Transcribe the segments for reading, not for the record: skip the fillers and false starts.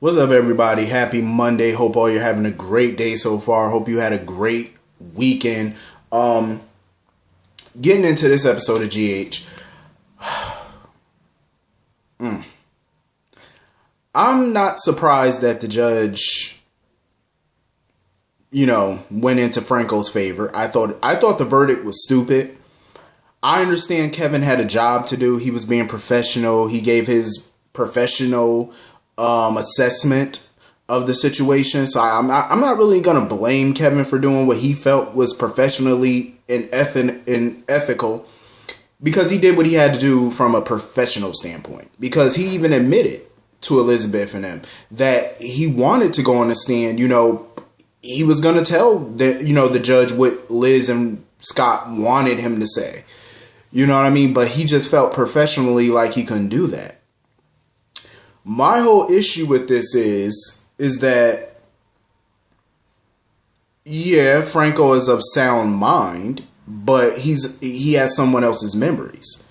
What's up, everybody? Happy Monday. Hope all you're having a great day so far. Hope you had a great weekend. Getting into this episode of GH. I'm not surprised that the judge, went into Franco's favor. I thought the verdict was stupid. I understand Kevin had a job to do. He was being professional. He gave his professional assessment of the situation. So I'm not really gonna blame Kevin for doing what he felt was professionally and ethical, because he did what he had to do from a professional standpoint. Because he even admitted to Elizabeth and them that he wanted to go on the stand. He was gonna tell the judge what Liz and Scott wanted him to say. You know what I mean? But he just felt professionally like he couldn't do that. My whole issue with this is that, yeah, Franco is of sound mind, but he has someone else's memories.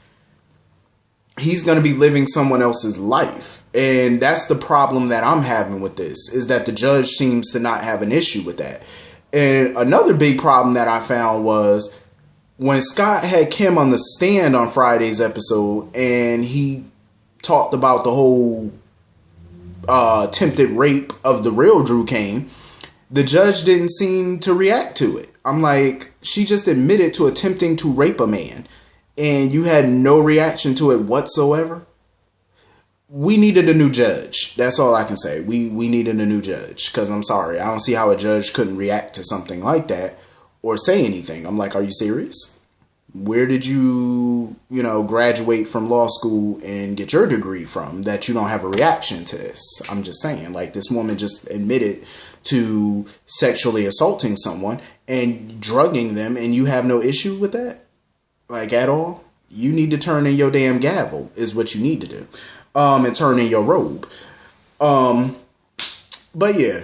He's going to be living someone else's life. And that's the problem that I'm having with this, is that the judge seems to not have an issue with that. And another big problem that I found was when Scott had Kim on the stand on Friday's episode, and he talked about the whole attempted rape of the real Drew Kane, the judge didn't seem to react to it. I'm like, she just admitted to attempting to rape a man, and you had no reaction to it whatsoever. We needed a new judge. That's all I can say. We needed a new judge, because I'm sorry, I don't see how a judge couldn't react to something like that or say anything. I'm like, are you serious? Where did you, graduate from law school and get your degree from that you don't have a reaction to this? I'm just saying, like, this woman just admitted to sexually assaulting someone and drugging them, and you have no issue with that? Like, at all? You need to turn in your damn gavel is what you need to do. And turn in your robe. But yeah.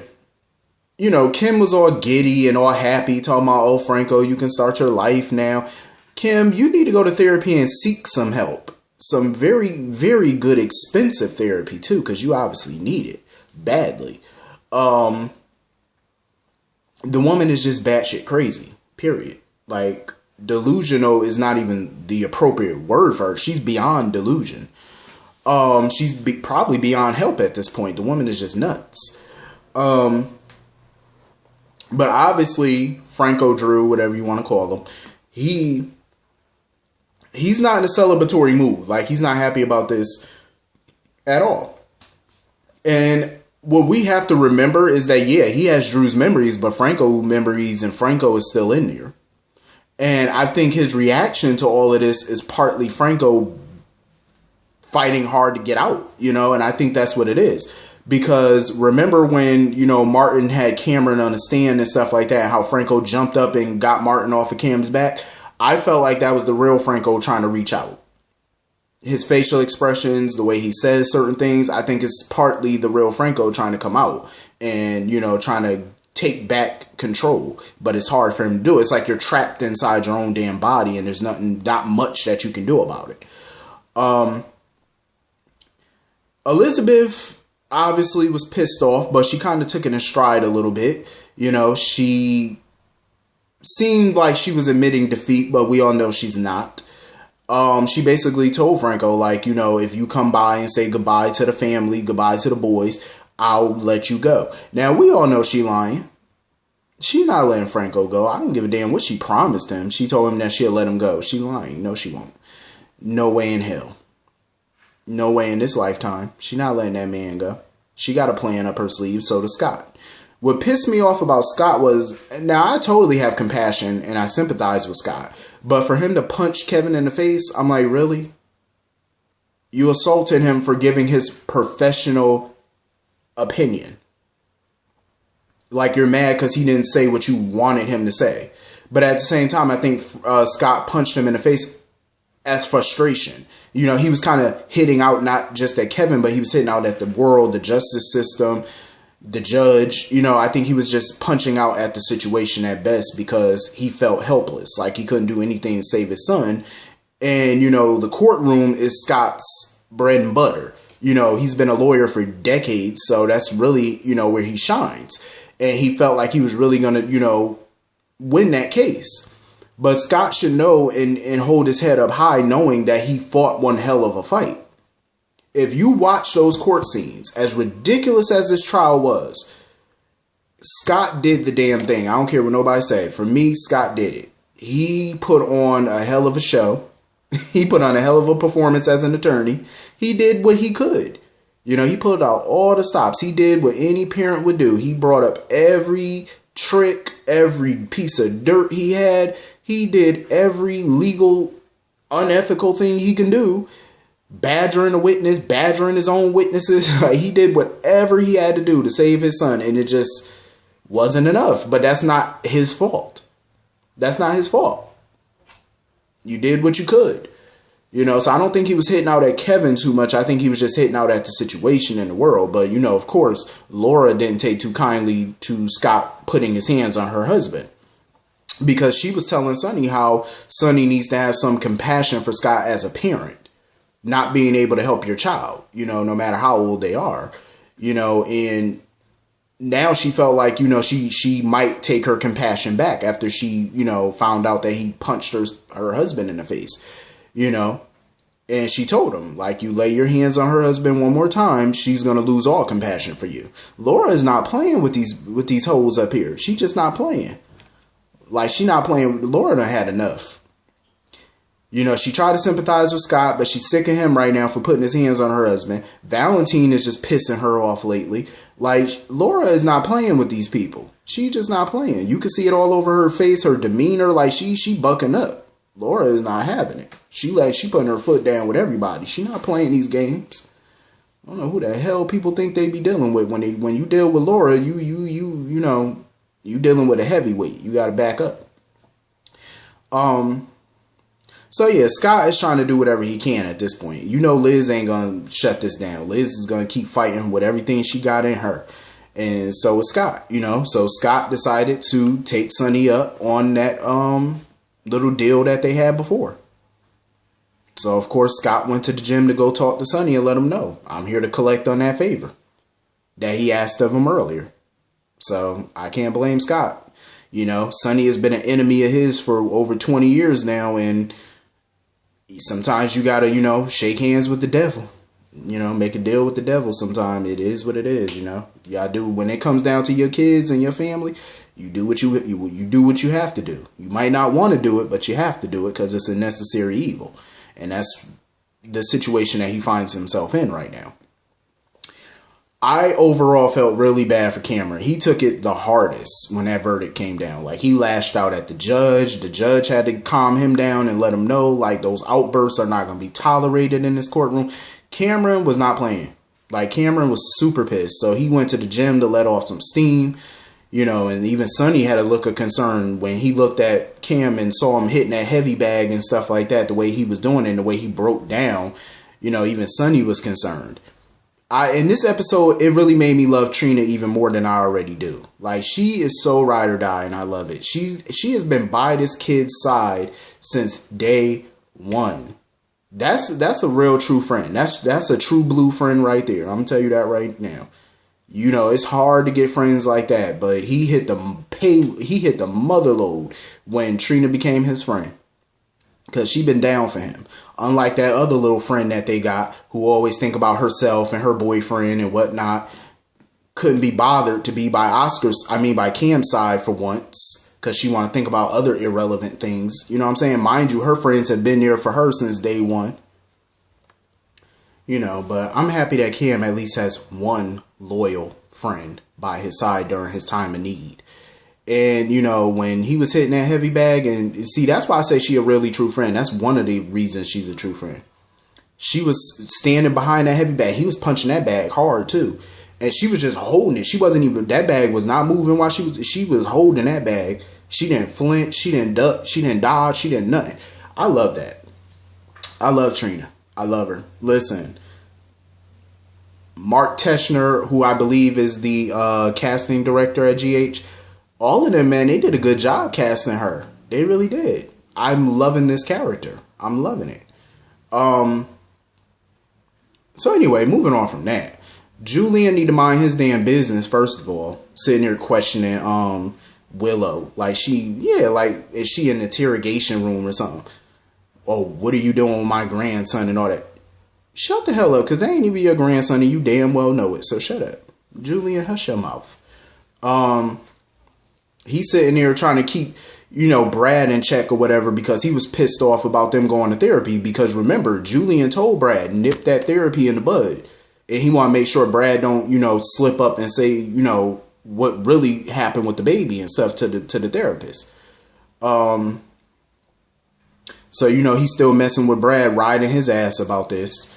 Kim was all giddy and all happy, talking about, oh, Franco, you can start your life now. Kim, you need to go to therapy and seek some help. Some very, very good, expensive therapy, too, because you obviously need it badly. The woman is just batshit crazy, period. Like, delusional is not even the appropriate word for her. She's beyond delusion. She's probably beyond help at this point. The woman is just nuts. But obviously, Franco Drew, whatever you want to call him, he's not in a celebratory mood. Like, he's not happy about this at all. And what we have to remember is that, yeah, he has Drew's memories, but Franco memories, and Franco is still in there. And I think his reaction to all of this is partly Franco fighting hard to get out, and I think that's what it is. Because remember when, Martin had Cameron on the stand and stuff like that, and how Franco jumped up and got Martin off of Cam's back? I felt like that was the real Franco trying to reach out. His facial expressions, the way he says certain things, I think it's partly the real Franco trying to come out and, trying to take back control. But it's hard for him to do. It's like you're trapped inside your own damn body, and there's not much that you can do about it. Elizabeth obviously was pissed off, but she kind of took it in stride a little bit. She seemed like she was admitting defeat, but we all know she's not. She basically told Franco, like, if you come by and say goodbye to the family, goodbye to the boys, I'll let you go. Now, we all know she lying. She's not letting Franco go. I don't give a damn what she promised him. She told him that she'll let him go. She lying. No, she won't. No way in hell. No way in this lifetime. She not letting that man go. She got a plan up her sleeve, so does Scott. What pissed me off about Scott was, now I totally have compassion and I sympathize with Scott, but for him to punch Kevin in the face, I'm like, really? You assaulted him for giving his professional opinion. Like, you're mad because he didn't say what you wanted him to say. But at the same time, I think Scott punched him in the face as frustration. He was kind of hitting out not just at Kevin, but he was hitting out at the world, the justice system, the judge. I think he was just punching out at the situation at best because he felt helpless. Like, he couldn't do anything to save his son. And, the courtroom is Scott's bread and butter. He's been a lawyer for decades, so that's really, where he shines. And he felt like he was really going to, win that case. But Scott should know and hold his head up high, knowing that he fought one hell of a fight. If you watch those court scenes, as ridiculous as this trial was, Scott did the damn thing. I don't care what nobody say. For me, Scott did it. He put on a hell of a show. He put on a hell of a performance as an attorney. He did what he could. He pulled out all the stops. He did what any parent would do. He brought up every trick, every piece of dirt he had. He did every legal, unethical thing he can do. Badgering a witness, badgering his own witnesses. Like, he did whatever he had to do to save his son, and it just wasn't enough. But that's not his fault. That's not his fault. You did what you could. So I don't think he was hitting out at Kevin too much. I think he was just hitting out at the situation in the world. But, of course, Laura didn't take too kindly to Scott putting his hands on her husband. Because she was telling Sonny how Sonny needs to have some compassion for Scott as a parent. Not being able to help your child, no matter how old they are, and now she felt like, she might take her compassion back after she, found out that he punched her husband in the face, and she told him, like, you lay your hands on her husband one more time, she's going to lose all compassion for you. Laura is not playing with these hoes up here. She just not playing. Like, she not playing. Laura done had enough. She tried to sympathize with Scott, but she's sick of him right now for putting his hands on her husband. Valentine is just pissing her off lately. Like, Laura is not playing with these people. She just not playing. You can see it all over her face, her demeanor. Like, she bucking up. Laura is not having it. She putting her foot down with everybody. She not playing these games. I don't know who the hell people think they be dealing with when you deal with Laura. You dealing with a heavyweight. You got to back up. So yeah, Scott is trying to do whatever he can at this point. Liz ain't going to shut this down. Liz is going to keep fighting with everything she got in her. And so is Scott, So Scott decided to take Sonny up on that little deal that they had before. So, of course, Scott went to the gym to go talk to Sonny and let him know, I'm here to collect on that favor that he asked of him earlier. So I can't blame Scott. Sonny has been an enemy of his for over 20 years now, and sometimes you gotta, shake hands with the devil, make a deal with the devil. Sometimes it is what it is, y'all do. When it comes down to your kids and your family, you do what you do what you have to do. You might not want to do it, but you have to do it because it's a necessary evil. And that's the situation that he finds himself in right now. I overall felt really bad for Cameron. He took it the hardest when that verdict came down. Like, he lashed out at the judge. The judge had to calm him down and let him know, like, those outbursts are not going to be tolerated in this courtroom. Cameron was not playing. Like, Cameron was super pissed. So he went to the gym to let off some steam, and even Sonny had a look of concern when he looked at Cam and saw him hitting that heavy bag and stuff like that, the way he was doing it and the way he broke down. Even Sonny was concerned. In this episode, it really made me love Trina even more than I already do. Like, she is so ride or die, and I love it. She has been by this kid's side since day one. That's a real true friend. That's a true blue friend right there. I'm gonna tell you that right now. It's hard to get friends like that, but he hit the mother load when Trina became his friend. Because she been down for him. Unlike that other little friend that they got who always think about herself and her boyfriend and whatnot. Couldn't be bothered to be by by Cam's side for once. Because she want to think about other irrelevant things. You know what I'm saying? Mind you, her friends have been there for her since day one. But I'm happy that Cam at least has one loyal friend by his side during his time of need. And, when he was hitting that heavy bag, and see, that's why I say she a really true friend. That's one of the reasons she's a true friend. She was standing behind that heavy bag. He was punching that bag hard too. And she was just holding it. She wasn't even, that bag was not moving while she was holding that bag. She didn't flinch. She didn't duck. She didn't dodge. She didn't nothing. I love that. I love Trina. I love her. Listen, Mark Teschner, who I believe is the casting director at GH, all of them, man, they did a good job casting her. They really did. I'm loving this character. I'm loving it. So anyway, moving on from that. Julian need to mind his damn business, first of all. Sitting there questioning Willow. Like is she in the interrogation room or something? Oh, what are you doing with my grandson and all that? Shut the hell up, because they ain't even your grandson and you damn well know it. So shut up. Julian, hush your mouth. He's sitting there trying to keep, Brad in check or whatever because he was pissed off about them going to therapy. Because remember, Julian told Brad, nip that therapy in the bud. And he want to make sure Brad don't, slip up and say, what really happened with the baby and stuff to the therapist. So, he's still messing with Brad, riding his ass about this.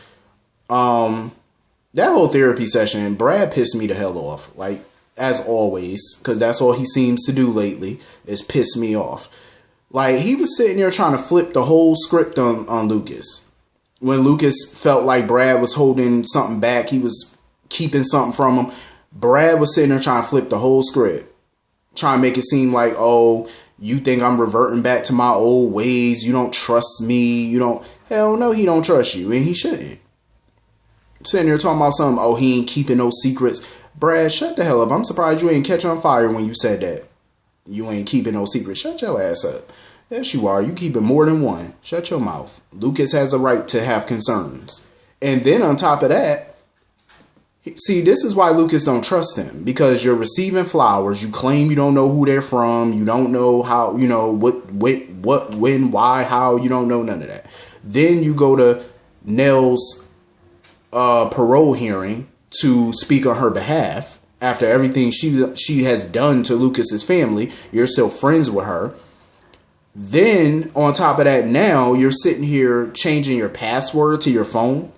That whole therapy session, Brad pissed me the hell off. Like, as always, because that's all he seems to do lately, is piss me off. Like, he was sitting there trying to flip the whole script on Lucas. When Lucas felt like Brad was holding something back, he was keeping something from him. Brad was sitting there trying to flip the whole script. Trying to make it seem like, oh, you think I'm reverting back to my old ways. You don't trust me. Hell no, he don't trust you. And he shouldn't. Sitting there talking about something, oh, he ain't keeping no secrets. Brad, shut the hell up. I'm surprised you ain't catch on fire when you said that. You ain't keeping no secrets. Shut your ass up. Yes, you are. You keeping more than one. Shut your mouth. Lucas has a right to have concerns. And then on top of that, see, this is why Lucas don't trust him. Because you're receiving flowers. You claim you don't know who they're from. You don't know how, what, when, why, how. You don't know none of that. Then you go to Nell's parole hearing to speak on her behalf. After everything she has done to Lucas's family, you're still friends with her. Then, on top of that, now you're sitting here changing your password to your phone.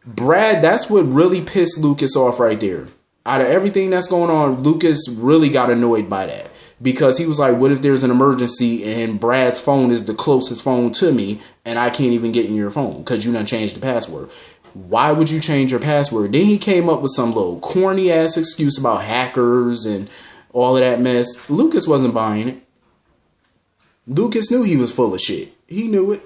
Brad, that's what really pissed Lucas off right there. Out of everything that's going on, Lucas really got annoyed by that. Because he was like, what if there's an emergency and Brad's phone is the closest phone to me and I can't even get in your phone because you done changed the password. Why would you change your password? Then he came up with some little corny ass excuse about hackers and all of that mess. Lucas wasn't buying it. Lucas knew he was full of shit. He knew it.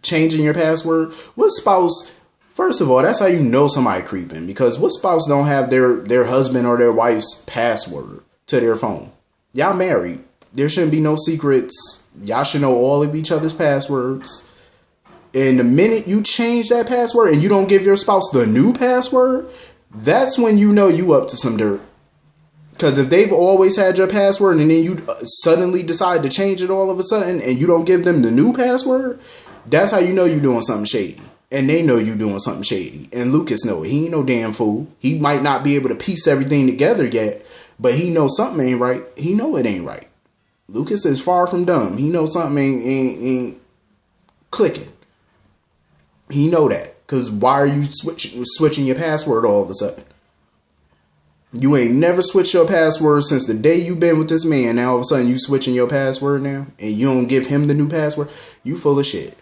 Changing your password. What spouse... First of all, that's how you know somebody creeping. Because what spouse don't have their husband or their wife's password to their phone? Y'all married. There shouldn't be no secrets. Y'all should know all of each other's passwords. And the minute you change that password and you don't give your spouse the new password, that's when you know you up to some dirt. Because if they've always had your password and then you suddenly decide to change it all of a sudden and you don't give them the new password, that's how you know you're doing something shady. And they know you're doing something shady. And Lucas know it. He ain't no damn fool. He might not be able to piece everything together yet, but he knows something ain't right. He know it ain't right. Lucas is far from dumb. He knows something ain't clicking. He know that. Because why are you switching your password all of a sudden? You ain't never switched your password since the day you been with this man. Now all of a sudden you switching your password now and you don't give him the new password. You full of shit.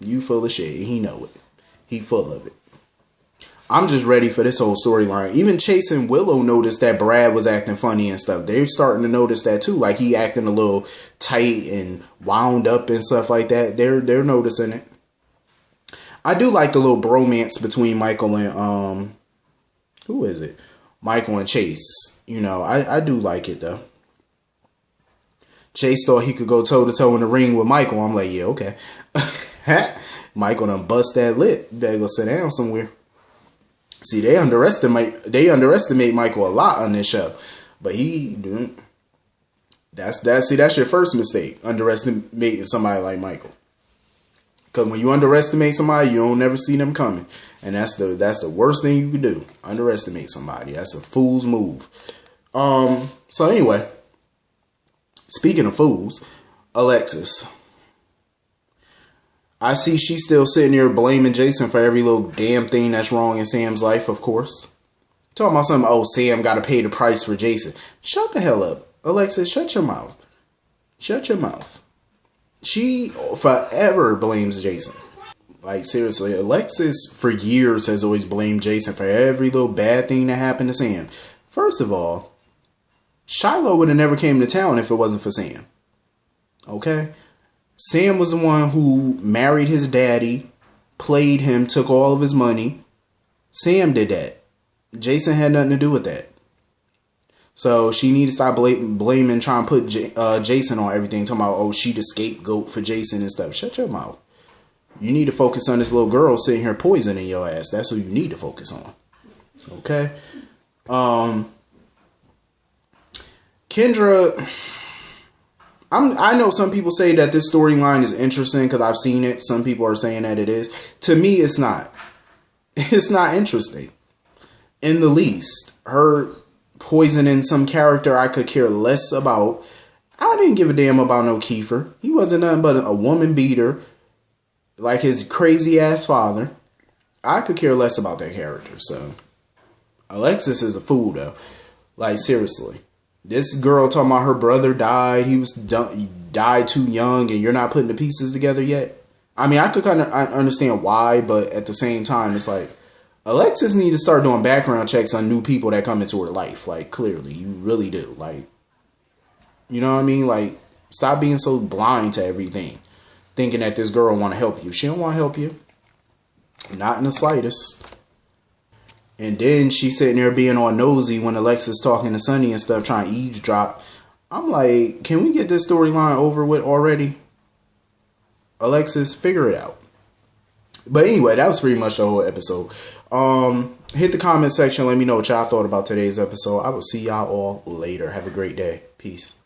You full of shit. He know it. He full of it. I'm just ready for this whole storyline. Even Chase and Willow noticed that Brad was acting funny and stuff. They're starting to notice that too. Like he acting a little tight and wound up and stuff like that. They're noticing it. I do like the little bromance between Michael and who is it? Michael and Chase. I do like it though. Chase thought he could go toe to toe in the ring with Michael. I'm like, yeah, okay. Michael done bust that lip. Better go sit down somewhere. See, they underestimate Michael a lot on this show. But that's your first mistake, underestimating somebody like Michael. Because when you underestimate somebody, you don't never see them coming. And that's the worst thing you could do. Underestimate somebody. That's a fool's move. So anyway, speaking of fools, Alexis. I see she's still sitting here blaming Jason for every little damn thing that's wrong in Sam's life, of course. Talking about something, oh, Sam got to pay the price for Jason. Shut the hell up. Alexis, shut your mouth. Shut your mouth. She forever blames Jason. Like, seriously, Alexis for years has always blamed Jason for every little bad thing that happened to Sam. First of all, Shiloh would have never came to town if it wasn't for Sam. Okay? Sam was the one who married his daddy, played him, took all of his money. Sam did that. Jason had nothing to do with that. So she need to stop blaming, trying to put Jason on everything. Talking about, oh, she the scapegoat for Jason and stuff. Shut your mouth. You need to focus on this little girl sitting here poisoning your ass. That's who you need to focus on. Okay? Kendra, I know some people say that this storyline is interesting because I've seen it. Some people are saying that it is. To me, it's not. It's not interesting in the least. Her poisoning some character I could care less about. I didn't give a damn about no Kiefer. He wasn't nothing but a woman beater, like his crazy ass father. I could care less about that character. So Alexis is a fool though. Like seriously, this girl talking about her brother died. He died too young, and you're not putting the pieces together yet. I mean, I could kind of understand why, but at the same time, it's like Alexis needs to start doing background checks on new people that come into her life. Like, clearly, you really do. Like, you know what I mean? Like, stop being so blind to everything, thinking that this girl want to help you. She don't want to help you. Not in the slightest. And then she's sitting there being all nosy when Alexis talking to Sonny and stuff, trying to eavesdrop. I'm like, can we get this storyline over with already? Alexis, figure it out. But anyway, that was pretty much the whole episode. Hit the comment section. Let me know what y'all thought about today's episode. I will see y'all all later. Have a great day. Peace.